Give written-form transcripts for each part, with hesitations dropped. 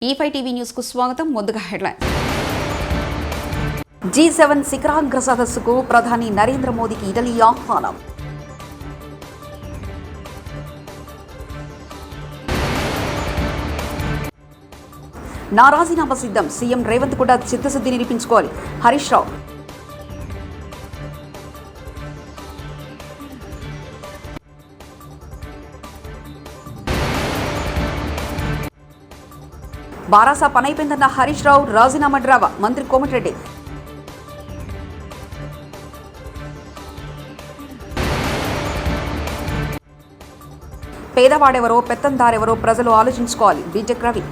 E5 TV news కు స్వాగతం. ముందుగా హెడ్లైన్. G7 శిఖరాగ్ర సదస్సుకు ప్రధాని నరేంద్ర మోదీకి ఇటలీ ఆహ్వానం. నా రాజీనామా సిద్ధం. సీఎం రేవంత్ కూడా చిత్తశుద్ధి నిరూపించుకోవాలి. హరీష్ రావు. బారాసా పనైపోయిందన్న హరీష్ రావు రాజీనామా డ్రావా. మంత్రి కోమటిరెడ్డి. పేదవాడెవరో పెత్తందారెవరో ప్రజలు ఆలోచించుకోవాలి. బీటెక్ రవి.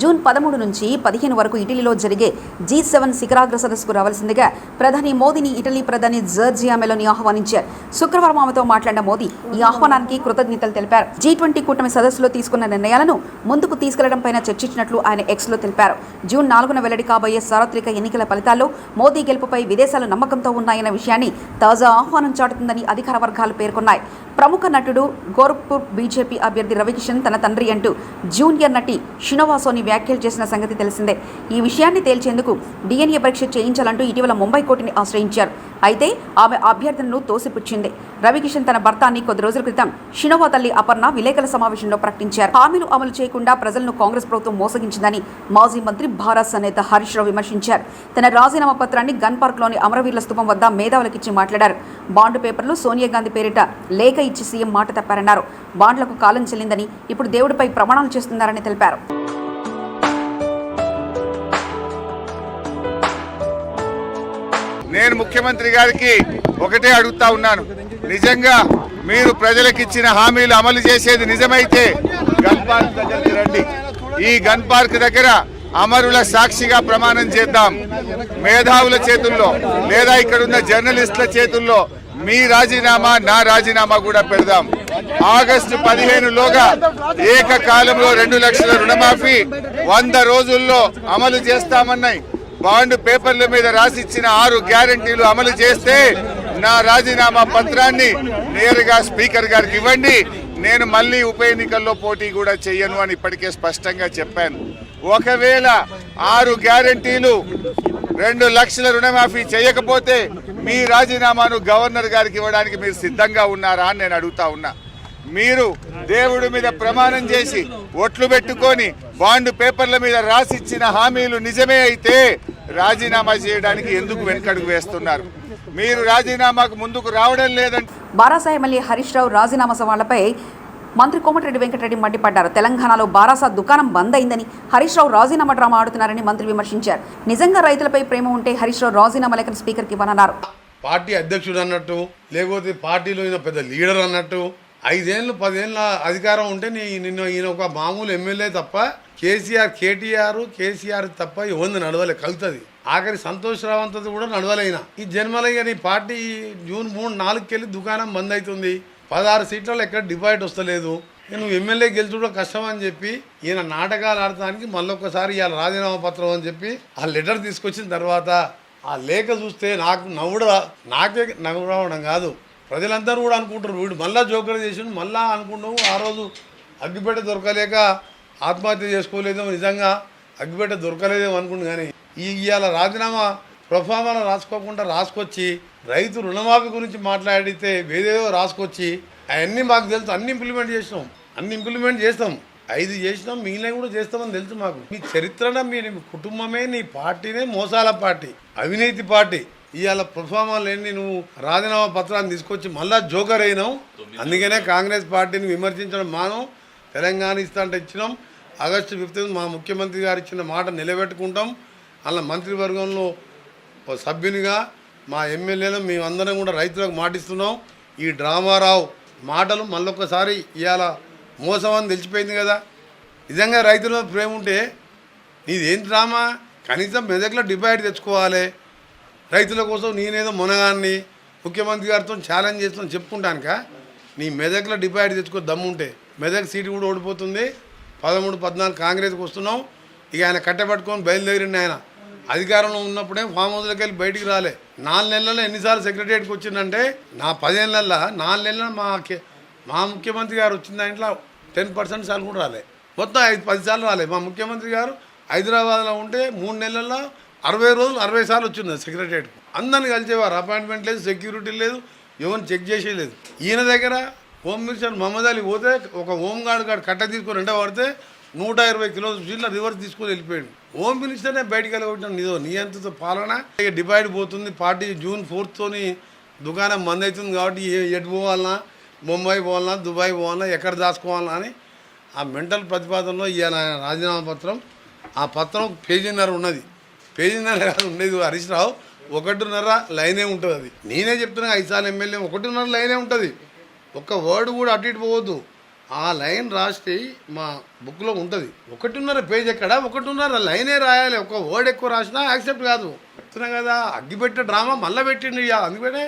జూన్ 13 నుంచి 15 వరకు ఇటలీలో జరిగే G7 శిఖరాగ్ర సదస్సుకు రావాల్సిందిగా ప్రధాని మోదీని ఇటలీ ప్రధాని జార్జియా మెలోని ఆహ్వానించారు. శుక్రవారం ఆమెతో మాట్లాడిన మోదీ ఈ ఆహ్వానానికి కృతజ్ఞతలు తెలిపారు. G20 కూటమి సదస్సులో తీసుకున్న నిర్ణయాలను ముందుకు తీసుకెళ్లడంపై చర్చించినట్లు ఆయన ఎక్స్లో తెలిపారు. జూన్ 4న వెల్లడి కాబోయే సార్వత్రిక ఎన్నికల ఫలితాల్లో మోదీ గెలుపుపై విదేశాలు నమ్మకంతో ఉన్నాయన్న విషయాన్ని తాజా ఆహ్వానం చాటుతుందని అధికార వర్గాలు పేర్కొన్నాయి. ప్రముఖ నటుడు గోరఖ్పూర్ బీజేపీ అభ్యర్థి రవికిషన్ తన తండ్రి అంటూ జూనియర్ నటి షినోవా సోని వ్యాఖ్యలు చేసిన సంగతి తెలిసిందే. ఈ విషయాన్ని తేల్చేందుకు DNA పరీక్ష చేయించాలంటూ ఇటీవల ముంబై కోర్టుని ఆశ్రయించారు. అయితే ఆమె అభ్యర్థనను తోసిపుచ్చింది. రవికిషన్ తన భర్తాన్ని కొద్ది రోజుల క్రితం షినోవా తల్లి అపర్ణ విలేకరుల సమావేశంలో ప్రకటించారు. హామీలు అమలు చేయకుండా ప్రజలను కాంగ్రెస్ ప్రభుత్వం మోసగించిందని మాజీ మంత్రి భారత నేత హరీష్ రావు విమర్శించారు. తన రాజీనామా పత్రాన్ని గన్ పార్క్లోని అమరవీరుల స్థూపం వద్ద మేధావులకిచ్చి మాట్లాడారు. బాండ్ పేపర్లు సోనియా గాంధీ పేరిట లేఖ ఇచ్చి సీఎం మాట తప్పారన్నారు. బాండ్లకు కాలం చెల్లిందని ఇప్పుడు దేవుడిపై ప్రమాణాలు చేస్తున్నారని తెలిపారు. నేను ముఖ్యమంత్రి గారికి ఒకటే అడుగుతా ఉన్నాను, నిజంగా మీరు ప్రజలకు ఇచ్చిన హామీలు అమలు చేసేది నిజమైతే గన్ పార్క్ దగ్గరికి రండి. ఈ గన్ పార్క్ దగ్గర అమరుల సాక్షిగా ప్రమాణం చేద్దాం. మేధావుల చేతుల్లో లేదా ఇక్కడున్న జర్నలిస్టుల చేతుల్లో మీ రాజీనామా నా రాజీనామా కూడా పెడదాం. ఆగస్టు 15లోగా ఏకకాలంలో 2 లక్షల రుణమాఫీ 100 రోజుల్లో అమలు చేస్తామన్నాయి. బాండ్ పేపర్ల మీద రాసిచ్చిన 6 గ్యారంటీలు అమలు చేస్తే నా రాజీనామా పత్రాన్ని నేరుగా స్పీకర్ గారికి ఇవ్వండి. నేను మళ్ళీ ఉప ఎన్నికల్లో పోటీ కూడా చెయ్యను అని ఇప్పటికే స్పష్టంగా చెప్పాను. ఒకవేళ 6 గ్యారంటీలు 2 లక్షల రుణమాఫీ చేయకపోతే మీ రాజీనామాను గవర్నర్ గారికి ఇవ్వడానికి మీరు సిద్ధంగా ఉన్నారా అని నేను అడుగుతా ఉన్నా. మీరు దేవుడి మీద ప్రమాణం చేసి ఒట్లు పెట్టుకొని బాండ్ పేపర్ల మీద రాసిచ్చిన హామీలు నిజమే అయితే రాజీనామా చేయడానికి ఎందుకు వెనకడుగు వేస్తున్నారు? మీరు రాజీనామాకు ముందుకు రావడం లేదంటే. బారాసా ఎమ్మెల్యే హరీష్ రావు రాజీనామా సవాళ్లపై మంత్రి కోమటిరెడ్డి వెంకటరెడ్డి మండిపడ్డారు. తెలంగాణలో బారాసా దుకాణం బంద్ అయిందని హరీష్ రావు రాజీనామా డ్రామా ఆడుతున్నారని మంత్రి విమర్శించారు. నిజంగా రైతులపై ప్రేమ ఉంటే హరీష్ రావు రాజీనామా లేఖను స్పీకర్కి ఇవ్వనన్నారు. పార్టీ అధ్యక్షుడు అన్నట్టు, లేకపోతే పార్టీలో ఈయన పెద్ద లీడర్ అన్నట్టు, 5 ఏళ్ళు 10 ఏళ్ళ అధికారం ఉంటే ఈయన ఒక మామూలు ఎమ్మెల్యే తప్ప కేసీఆర్ తప్ప ఎవరిని నడవలే. కలుతుంది ఆఖరి సంతోష్ రావంతది కూడా నడవలేనా ఈ జన్మలో. నీ పార్టీ జూన్ 3, 4కి వెళ్ళి దుకాణం బంద్ అవుతుంది. 16 సీట్లలో ఎక్కడ డిపాజిట్ వస్తలేదు. నువ్వు ఎమ్మెల్యే గెలుచుకోవడం కష్టం అని చెప్పి ఈయన నాటకాలు ఆడటానికి మళ్ళొక్కసారి ఇవాళ రాజీనామా పత్రం అని చెప్పి ఆ లెటర్ తీసుకొచ్చిన తర్వాత ఆ లేఖ చూస్తే నాకే నవ్వు రావడం కాదు, ప్రజలందరూ కూడా అనుకుంటారు వీడు మళ్ళా జోకర్ చేసి మళ్ళా అనుకుంటాము. ఆ రోజు అగ్గిపెట్ట దొరకలేక ఆత్మహత్య చేసుకోలేదేమో, నిజంగా అగ్గిపెట్ట దొరకలేదేమో అనుకుంటు. కానీ ఇవాళ రాజీనామా ప్రొఫామాలో రాసుకొచ్చి రైతు రుణమాఫీ గురించి మాట్లాడితే వేరేదో రాసుకొచ్చి అవన్నీ మాకు తెలుసు. అన్ని ఇంప్లిమెంట్ చేస్తాం 5 చేసినాం, మిగిలిన కూడా చేస్తామని తెలుసు మాకు. మీ చరిత్రన మీ కుటుంబమే నీ పార్టీనే మోసాల పార్టీ, అవినీతి పార్టీ. ఇవాళ ప్రొఫామాలు ఏంటి? నువ్వు రాజీనామా పత్రాన్ని తీసుకొచ్చి మళ్ళా జోకర్ అయినావు. అందుకనే కాంగ్రెస్ పార్టీని విమర్శించడం మానం. తెలంగాణ ఇస్తాంటే ఇచ్చినాం. ఆగస్టు 15 మా ముఖ్యమంత్రి గారు ఇచ్చిన మాట నిలబెట్టుకుంటాం. అలా మంత్రివర్గంలో సభ్యునిగా మా ఎమ్మెల్యేలు మేమందరం కూడా రైతులకు మాటిస్తున్నాం. ఈ డ్రామారావు మాటలు మళ్ళొక్కసారి ఇవాళ మోసం అని తెలిసిపోయింది కదా. నిజంగా రైతుల ప్రేమ ఉంటే నీదేం డ్రామా? కనీసం మెదక్లో డిపాజిట్ తెచ్చుకోవాలి. రైతుల కోసం నేనేదో మునగాన్ని ముఖ్యమంత్రి గారితో ఛాలెంజ్ చేస్తున్నాను చెప్పుకుంటానుక. నీ మెదక్లో డిపాజిట్ తెచ్చుకో దమ్ముంటే. మెదక్ సీటు కూడా ఓడిపోతుంది. 13, 14 కాంగ్రెస్కి వస్తున్నాం. ఇక ఆయన కట్టబట్టుకొని బయలుదేరిండి. ఆయన అధికారంలో ఉన్నప్పుడే ఫామ్ హౌస్లోకి వెళ్ళి బయటికి రాలే. 4 నెలల్లో ఎన్నిసార్లు సెక్రటరియట్కి వచ్చిందంటే నా 15 నెలల 4 నెలల మా ముఖ్యమంత్రి గారు వచ్చిన దాంట్లో 10% సార్లు కూడా రాలే. మొత్తం 5-10 సార్లు రాలే. మా ముఖ్యమంత్రి గారు హైదరాబాద్లో ఉంటే 3 నెలల్లో 60 రోజులు 60 సార్లు వచ్చింది సెక్రటరియట్కు. అందరిని కలిసేవారు. అపాయింట్మెంట్ లేదు, సెక్యూరిటీ లేదు, ఎవరిని చెక్ చేసేయలేదు. ఈయన దగ్గర హోమ్ మినిస్టర్ మహమ్మద్ అలీ పోతే ఒక హోమ్ గార్డ్ కట్ట తీసుకొని ఎండ పడితే 120 కిలోమీటర్ల స్పీడ్లో రివర్స్ తీసుకొని వెళ్ళిపోయాడు. హోమ్ మినిస్టర్నే బయటికి వెళ్ళగొట్టిన నియంత్రిత పాలన. ఇక డివైడ్ పోతుంది. పార్టీ June 4th దుకాణం బంద్ అవుతుంది కాబట్టి ఎటు పోవాలన్నా, ముంబై పోవాలన్నా, దుబాయ్ పోవాలన్నా, ఎక్కడ దాచుకోవాలన్నా అని ఆ మెంటల్ ప్రతిపాదనలో ఇవాళ ఆయన రాజీనామా పత్రం, ఆ పత్రం పేజీన్నర ఉన్నది. పేజీన్నర కాదు ఉండేది హరీష్ రావు, 1.5 లైనే ఉంటుంది. అది నేనే చెప్తున్నా, 5 సార్లు ఎమ్మెల్యే 1.5 లైనే ఉంటుంది. ఒక్క వర్డ్ కూడా అటు ఇటు పోవద్దు. ఆ లైన్ రాస్తే మా బుక్లో ఉంటుంది. 1.5 పేజ్ ఎక్కడ, 1.5 లైనే రాయాలి. ఒక వర్డ్ ఎక్కువ రాసినా యాక్సెప్ట్ కాదు. చెప్తున్నా కదా, అగ్గిపెట్టే డ్రామా మళ్ళీ పెట్టిండు. అందుకనే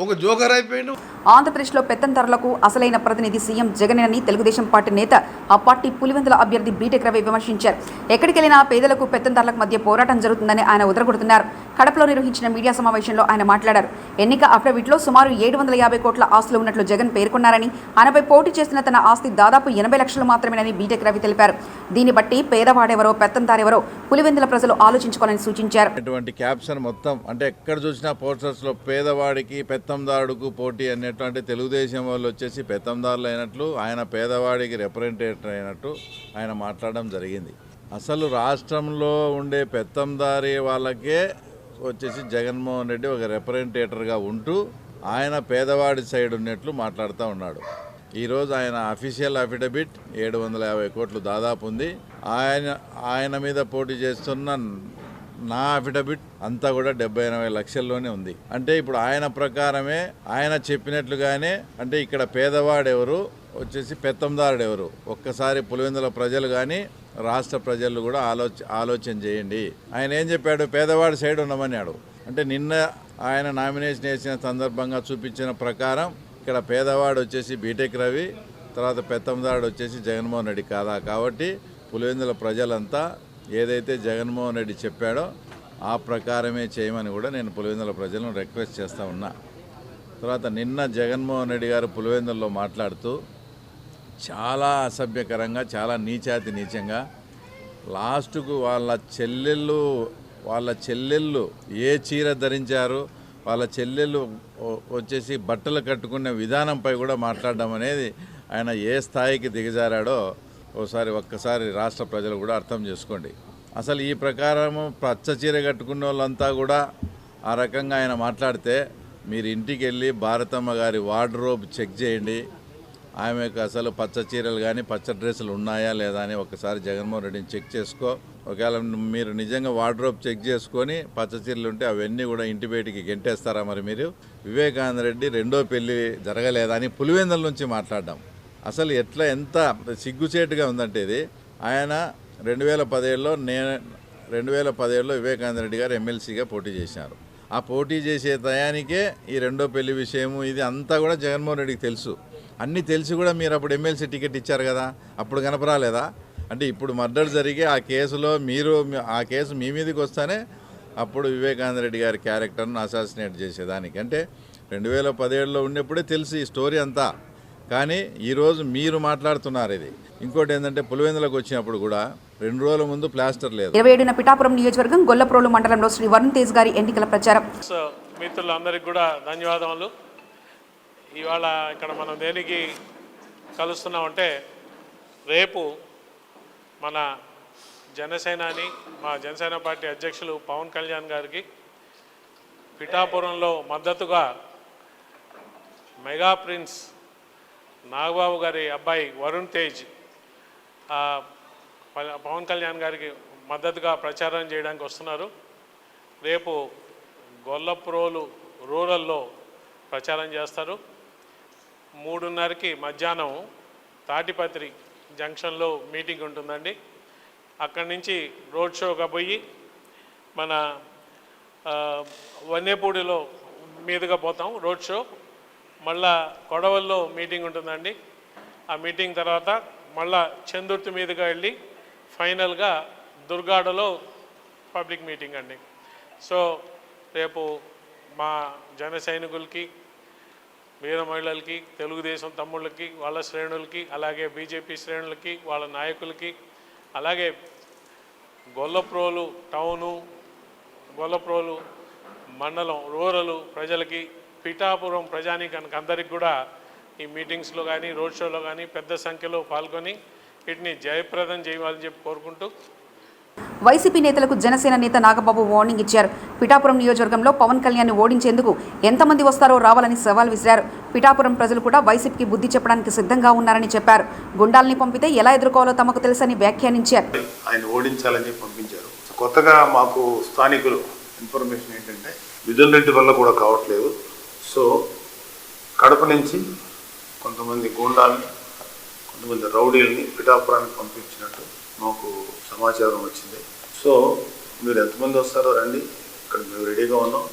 ఒక జోకర్ అయిపోయిండు. ఆంధ్రప్రదేశ్లో పెత్తందారులకు అసలైన ప్రతినిధి సీఎం జగనేనని తెలుగుదేశం పార్టీ నేత, ఆ పార్టీ పులివెందుల అభ్యర్థి బీటెక్ రవి విమర్శించారు. ఎక్కడికెళ్లినా పేదలకు పెత్తందారులకు మధ్య పోరాటం జరుగుతుందని ఆయన ఉదరగొడుతున్నారు. కడపలో నిర్వహించిన మీడియా సమావేశంలో ఆయన మాట్లాడారు. ఎన్నిక అఫిడవిట్లో సుమారు 750 కోట్ల ఆస్తులు ఉన్నట్లు జగన్ పేర్కొన్నారని, ఆయనపై పోటీ చేసిన తన ఆస్తి దాదాపు 80 లక్షలు మాత్రమేనని బీటెక్ రవి తెలిపారు. దీన్ని బట్టి పేదవాడెవరో పెత్తందారెవరో పులివెందుల ప్రజలు ఆలోచించుకోవాలని సూచించారు. ఇటువంటి క్యాప్షన్ మొత్తం అంటే ఎక్కడ చూసినా పోస్టర్స్లో పేదవాడికి పెత్తందారుడుకు పోటీ అన్నట్టు, అంటే తెలుగుదేశం వాళ్ళు వచ్చేసి పెత్తందారులు అయినట్లు, ఆయన పేదవాడికి రిప్రజెంటేటివ్ అయినట్టు ఆయన మాట్లాడడం జరిగింది. అసలు రాష్ట్రంలో ఉండే పెత్తందారి వాళ్ళకే వచ్చేసి జగన్మోహన్ రెడ్డి ఒక రిప్రజెంటేటర్గా ఉంటూ ఆయన పేదవాడి సైడ్ ఉన్నట్లు మాట్లాడుతూ ఉన్నాడు. ఈరోజు ఆయన అఫీషియల్ అఫిడవిట్ 750 కోట్లు దాదాపు ఉంది. ఆయన మీద పోటీ చేస్తున్న నా అఫిడవిట్ అంతా కూడా 70-80 లక్షల్లోనే ఉంది. అంటే ఇప్పుడు ఆయన ప్రకారమే, ఆయన చెప్పినట్లుగానే, అంటే ఇక్కడ పేదవాడెవరు వచ్చేసి పెత్తందారుడు ఎవరు, ఒక్కసారి పులివెందుల ప్రజలు కానీ రాష్ట్ర ప్రజలు కూడా ఆలోచన చేయండి. ఆయన ఏం చెప్పాడు, పేదవాడి సైడ్ ఉండమన్నాడు. అంటే నిన్న ఆయన నామినేషన్ వేసిన సందర్భంగా చూపించిన ప్రకారం ఇక్కడ పేదవాడు వచ్చేసి బీటెక్ రవి, తర్వాత పెత్తందారుడు వచ్చేసి జగన్మోహన్ రెడ్డి కాదా. కాబట్టి పులివెందుల ప్రజలంతా ఏదైతే జగన్మోహన్ రెడ్డి చెప్పాడో ఆ ప్రకారమే చేయమని కూడా నేను పులివెందుల ప్రజలను రిక్వెస్ట్ చేస్తూ ఉన్నా. తర్వాత నిన్న జగన్మోహన్ రెడ్డి గారు పులివెందుల్లో మాట్లాడుతూ చాలా అసభ్యకరంగా, చాలా నీచంగా లాస్ట్కు వాళ్ళ చెల్లెళ్ళు ఏ చీర ధరించారు, వాళ్ళ చెల్లెళ్ళు వచ్చేసి బట్టలు కట్టుకునే విధానంపై కూడా మాట్లాడడం అనేది ఆయన ఏ స్థాయికి దిగజారాడో ఒక్కసారి రాష్ట్ర ప్రజలు కూడా అర్థం చేసుకోండి. అసలు ఈ ప్రకారము పచ్చ చీర కట్టుకున్న వాళ్ళంతా కూడా ఆ రకంగా ఆయన మాట్లాడితే మీరు ఇంటికి వెళ్ళి భారతమ్మ గారి వార్డ్రోబ్ చెక్ చేయండి. ఆమెకు అసలు పచ్చ చీరలు కానీ పచ్చ డ్రెస్సులు ఉన్నాయా లేదా అని ఒకసారి జగన్మోహన్ రెడ్డిని చెక్ చేసుకో. ఒకవేళ మీరు నిజంగా వార్డ్రోబ్ చెక్ చేసుకొని పచ్చ చీరలు ఉంటే అవన్నీ కూడా ఇంటి బయటికి గెంటేస్తారా? మరి మీరు వివేకానంద రెడ్డి రెండో పెళ్లి జరగలేదా అని పులివెందుల నుంచి మాట్లాడడం అసలు ఎంత సిగ్గుచేటుగా ఉందంటే ఇది. ఆయన 2017లో వివేకానంద రెడ్డి గారు ఎమ్మెల్సీగా పోటీ చేశారు. ఆ పోటీ చేసే టయానికే ఈ రెండో పెళ్లి విషయము ఇది అంతా కూడా జగన్మోహన్ రెడ్డికి తెలుసు. అన్నీ తెలిసి కూడా మీరు అప్పుడు ఎమ్మెల్సీ టికెట్ ఇచ్చారు కదా, అప్పుడు కనపరాలేదా? అంటే ఇప్పుడు మర్డర్ జరిగే ఆ కేసులో ఆ కేసు మీ మీదకి వస్తానే అప్పుడు వివేకానంద రెడ్డి గారి క్యారెక్టర్ను అసాసినేట్ చేసేదానికి, అంటే 2017లో ఉన్నప్పుడే తెలిసి ఈ స్టోరీ అంతా. కానీ ఈరోజు మీరు మాట్లాడుతున్నారు ఇది. ఇంకోటి ఏంటంటే పులివెందులకు వచ్చినప్పుడు కూడా 2 రోజుల ముందు ప్లాస్టర్ లేదు. 27న పిఠాపురం నియోజకవర్గం గొల్లప్రోలు మండలంలో శ్రీ వరుణ్ తేజ్ గారి ఎన్నికల ప్రచారం. మిత్రులందరికీ కూడా ధన్యవాదములు. ఇవాళ ఇక్కడ మనం దేనికి కలుస్తున్నామంటే, రేపు మన జనసేనాని, మా జనసేన పార్టీ అధ్యక్షులు పవన్ కళ్యాణ్ గారికి పిఠాపురంలో మద్దతుగా మెగా ప్రిన్స్ నాగబాబు గారి అబ్బాయి వరుణ్ తేజ్ పవన్ కళ్యాణ్ గారికి మద్దతుగా ప్రచారం చేయడానికి వస్తున్నారు. రేపు గొల్లప్రోలు రూరల్లో ప్రచారం చేస్తారు. 3:30కి మధ్యాహ్నం తాటిపత్రి జంక్షన్లో మీటింగ్ ఉంటుందండి. అక్కడి నుంచి రోడ్ షోగా పోయి మన వన్నేపూడిలో మీదుగా పోతాం రోడ్ షో. మళ్ళా కొడవల్లో మీటింగ్ ఉంటుందండి. ఆ మీటింగ్ తర్వాత మళ్ళా చందుర్తి మీదుగా వెళ్ళి ఫైనల్గా దుర్గాడలో పబ్లిక్ మీటింగ్ అండి. సో రేపు మా జన సైనికులకి, వీర మహిళలకి, తెలుగుదేశం తమ్ముళ్ళకి, వాళ్ళ శ్రేణులకి, అలాగే బీజేపీ శ్రేణులకి, వాళ్ళ నాయకులకి, అలాగే గొల్లప్రోలు టౌను, గొల్లప్రోలు మండలం రూరల్ ప్రజలకి, పిఠాపురం ప్రజానీకానికి అందరికి కూడా ఈ మీటింగ్స్లో కానీ రోడ్ షోలో కానీ పెద్ద సంఖ్యలో పాల్గొని వీటిని జయప్రదం చేయాలని చెప్పి కోరుకుంటూ, వైసీపీ నేతలకు జనసేన నేత నాగబాబు వార్నింగ్ ఇచ్చారు. పిఠాపురం నియోజకవర్గంలో పవన్ కళ్యాణ్ని ఓడించేందుకు ఎంతమంది వస్తారో రావాలని సవాల్ విసిరారు. పిఠాపురం ప్రజలు కూడా వైసీపీకి బుద్ధి చెప్పడానికి సిద్ధంగా ఉన్నారని చెప్పారు. గుండాల్ని పంపితే ఎలా ఎదుర్కోవాలో తమకు తెలుసని వ్యాఖ్యానించారు. ఆయన ఓడించాలని చెప్పి పంపించారు. కొత్తగా మాకు స్థానికులు ఇన్ఫర్మేషన్ ఏంటంటే మిథున్ రెడ్డి వల్ల కూడా కావట్లేదు. సో కడప నుంచి కొంతమంది గూండాలని, కొంతమంది రౌడీలని పిఠాపురానికి పంపించినట్టు మాకు సమాచారం వచ్చింది. సో మీరు ఎంతమంది వస్తారో రండి, ఇక్కడ మేము రెడీగా ఉన్నాం,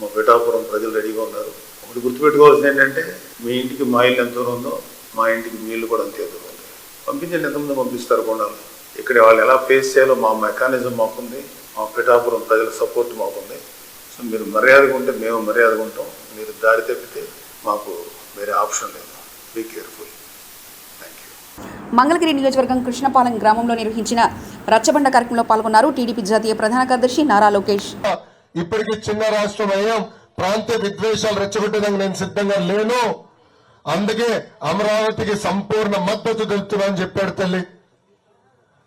మా పిఠాపురం ప్రజలు రెడీగా ఉన్నారు. ఒకటి గుర్తుపెట్టుకోవాల్సింది ఏంటంటే మీ ఇంటికి మా ఇల్లు ఎంత దూరం ఉందో మా ఇంటికి మీ ఇల్లు కూడా అంతే దూరం ఉంది. పంపించండి, ఎంతమంది పంపిస్తారు గూండాలు. ఇక్కడ వాళ్ళు ఎలా ఫేస్ చేయాలో మా మెకానిజం మాకుంది, మా పిఠాపురం ప్రజల సపోర్ట్ మాకుంది. సో మీరు మర్యాదగా ఉంటే మేము మర్యాదగా ఉంటాం, మీరు దారి తప్పితే మాకు వేరే ఆప్షన్ లేదు. Be careful. Thank you. Mangalagiri నియోజకవర్గం కృష్ణపాలెం గ్రామంలో నిర్వహించిన రచ్చబండ కార్యక్రమంలో పాల్గొన్నారు టీడీపీ జాతీయ ప్రధాన కార్యదర్శి నారా లోకేష్. ఇప్పటికీ చిన్న రాష్ట్రం అయ్యాం, ప్రాంతీయ విద్వేషాలు రెచ్చగొట్టడానికి నేను సిద్ధంగా లేను, అందుకే అమరావతికి సంపూర్ణ మద్దతు తెలుపుతున్నానని చెప్పాడు తల్లి.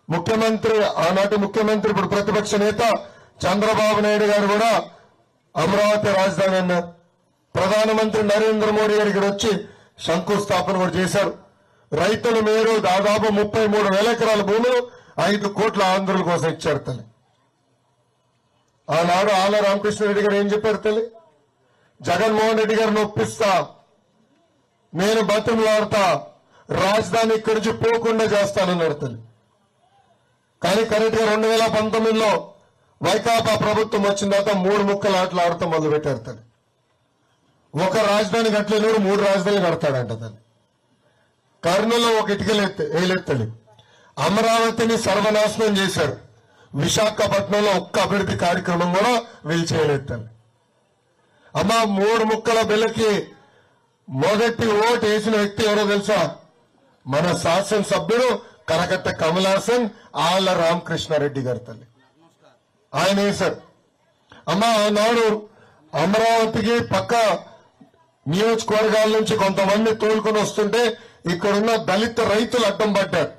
ముఖ్యమంత్రి, ఆనాటి ముఖ్యమంత్రి, ఇప్పుడు ప్రతిపక్ష నేత చంద్రబాబు నాయుడు గారు కూడా అమరావతి రాజధాని అన్నారు. ప్రధానమంత్రి నరేంద్ర మోడీ గారు ఇక్కడ వచ్చి శంకుస్థాపన కూడా చేశారు. రైతులు మీరు దాదాపు 33,000 ఎకరాల భూములు 5 కోట్ల ఆంధ్రుల కోసం ఇచ్చారు తల్లి. ఆనాడు ఆల రామకృష్ణారెడ్డి గారు ఏం చెప్పారు తల్లి? జగన్మోహన్ రెడ్డి గారిని ఒప్పిస్తా, నేను బతిమలాడతా, రాజధాని ఇక్కడి నుంచి పోకుండా చేస్తానన్నారు తల్లి. కానీ కరెక్ట్ గా 2019లో వైకాపా ప్రభుత్వం వచ్చిన తర్వాత 3 ముక్కలు ఆటలు ఆడుతూ మొదలు పెట్టారు తల్లి. ఒక రాజధాని కట్టలేను, 3 రాజధానులు కడతాడంట తల్లి. కర్నూలులో ఒక ఇటుకలు వేయలేదు. అమరావతిని సర్వనాశనం చేశారు. విశాఖపట్నంలో ఒక్క అభివృద్ధి కార్యక్రమం కూడా వీళ్ళు చేయలేదు. అమ్మ 3 ముక్కల బిల్లకి మొదటి ఓటు వేసిన వ్యక్తి ఎవరో తెలుసా? మన శాసనసభ్యుడు కరకట్ట కమలాసన్ ఆళ్ల రామకృష్ణారెడ్డి గారు తల్లి. ఆయన వేశారు. అమ్మ ఆనాడు అమరావతికి పక్క నియోజకవర్గాల నుంచి కొంతమంది తోలుకొని వస్తుంటే ఇక్కడున్న దళిత రైతులు అడ్డం పడ్డారు.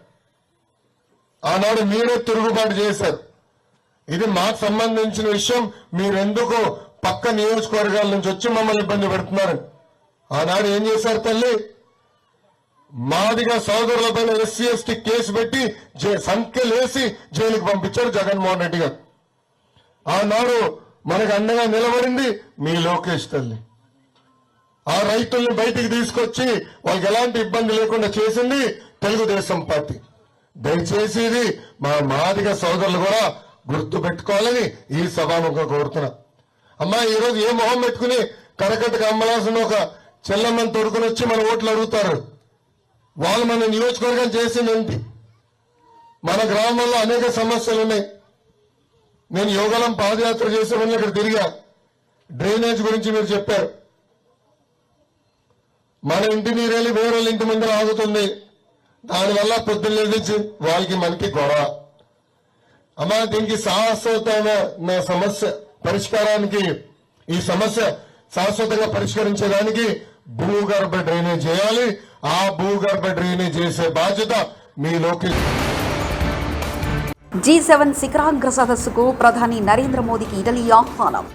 ఆనాడు మీరే తిరుగుబాటు చేశారు. ఇది మాకు సంబంధించిన విషయం, మీరెందుకు పక్క నియోజకవర్గాల నుంచి వచ్చి మమ్మల్ని ఇబ్బంది పెడుతున్నారు? ఆనాడు ఏం చేశారు తల్లి? మాదిగా సోదరులపైన ఎస్సీ ఎస్టీ కేసు పెట్టి సంఖ్యలేసి జైలుకి పంపించారు జగన్మోహన్ రెడ్డి గారు. ఆనాడు మనకు అండగా నిలబడింది మీ లోకేష్ తల్లి. ఆ రైతుల్ని బయటికి తీసుకొచ్చి వాళ్ళకి ఎలాంటి ఇబ్బంది లేకుండా చేసింది తెలుగుదేశం పార్టీ. దయచేసి ఇది మా మాదిగా సోదరులు కూడా గుర్తు పెట్టుకోవాలని ఈ సభాముఖంగా కోరుతున్నా. అమ్మా ఈరోజు ఏ మొహం పెట్టుకుని కరకట్టకు అమ్మలాల్సిన ఒక చెల్లమ్మని తొడుకుని వచ్చి మన ఓట్లు అడుగుతారు? వాళ్ళు మన నియోజకవర్గం చేసింది ఏంటి? మన గ్రామంలో అనేక సమస్యలు ఉన్నాయి. నేను యోగలం పాదయాత్ర చేసే వల్ల ఇక్కడ తిరిగా డ్రైనేజ్ గురించి మీరు చెప్పారు. మన ఇంటి నీరెళ్ళి వేరే ఇంటి ముందర ఆగుతుంది, దానివల్ల పొద్దున్న నుంచి వాళ్ళకి మనకి గొడవ. అమ్మా దీనికి శాశ్వతమైన సమస్య పరిష్కారానికి, ఈ సమస్య శాశ్వతంగా పరిష్కరించడానికి భూగర్భ డ్రైనేజ్ చేయాలి. ఆ భూగర్భ డ్రైనేజ్ చేసే బాధ్యత మీ లోకేష్. G7 శిఖరాగ్ర సదస్సుకు ప్రధాని నరేంద్ర మోదీకి ఇటలీ ఆహ్వానం.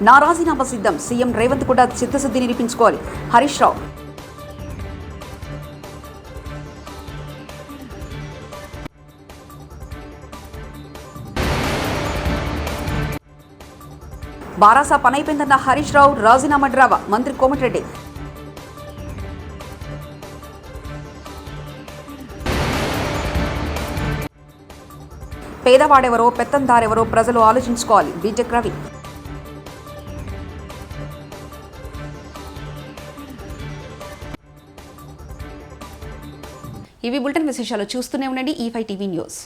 నా రాజీనామా సిద్ధం, సీఎం రేవంత్ కూడా చిత్తశుద్ధి నిరూపించుకోవాలి. హరీష్ రావు. బారాసా పనైపోయిందన్న హరీష్ రావు రాజీనామా డ్రావా. మంత్రి కోమటిరెడ్డి. పేదవాడెవరో పెత్తందారెవరో ప్రజలు ఆలోచించుకోవాలి. బీటెక్ రవి. ఇవి బులెటిన్ విశేషాలు. చూస్తూనే ఉండండి E5 టీవీ న్యూస్.